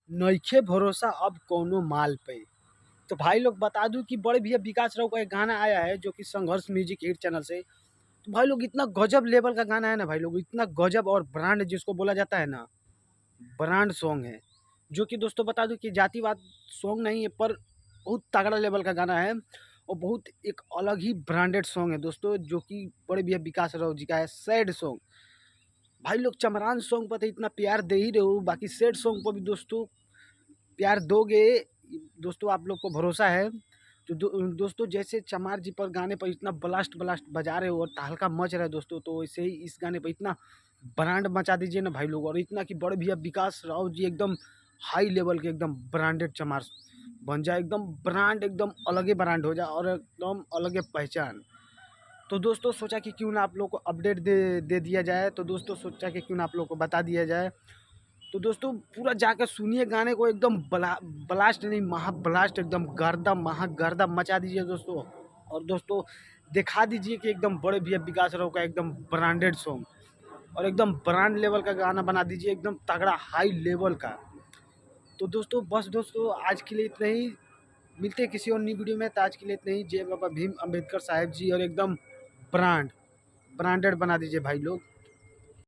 नइखे भरोसा अब कौनो माल पे। तो भाई लोग बता दूं कि बड़े भैया विकास राव का एक गाना आया है जो कि संघर्ष म्यूजिक हिट चैनल से। तो भाई लोग इतना गजब लेवल का गाना है ना भाई लोग, इतना गजब और ब्रांड जिसको बोला जाता है ना, ब्रांड सॉन्ग है। जो कि दोस्तों बता दूं कि जातिवाद सॉन्ग नहीं है, पर बहुत तगड़ा लेवल का गाना है और बहुत एक अलग ही ब्रांडेड सॉन्ग है दोस्तों, जो कि बड़े भैया विकास राव जी का है। सैड सॉन्ग भाई लोग, चमरान सॉन्ग पर तो इतना प्यार दे ही रहे हो, बाकी सैड सॉन्ग पर भी दोस्तों प्यार दोगे दोस्तों, आप लोग को भरोसा है। तो दोस्तों जैसे चमार जी पर गाने पर इतना ब्लास्ट ब्लास्ट बजा रहे हो और तहलका मच रहा है दोस्तों, तो वैसे ही इस गाने पर इतना ब्रांड मचा दीजिए ना भाई लोग। और इतना कि बड़े भैया विकास राव जी एकदम हाई लेवल के एकदम ब्रांडेड चमार बन जाए, एकदम ब्रांड, एकदम अलग ही ब्रांड हो जाए और एकदम अलग ही पहचान। तो दोस्तों सोचा कि क्यों ना आप लोग को अपडेट दे दिया जाए। तो दोस्तों सोचा कि क्यों ना आप लोग को बता दिया जाए। तो दोस्तों पूरा जाकर सुनिए गाने को, एकदम ब्लास्ट नहीं, महा ब्लास्ट, एकदम गर्दा महा गर्दा मचा दीजिए दोस्तों। और दोस्तों दिखा दीजिए कि एकदम बड़े भैया विकास राव का एकदम ब्रांडेड सॉन्ग और एकदम ब्रांड लेवल का गाना बना दीजिए, एकदम तगड़ा हाई लेवल का। तो दोस्तों बस दोस्तों आज के लिए इतना ही, मिलते हैं किसी और नई वीडियो में। तो आज के लिए इतना ही। जय बाबा भीम अम्बेडकर साहब जी, और एकदम ब्रांडेड बना दीजिए भाई लोग।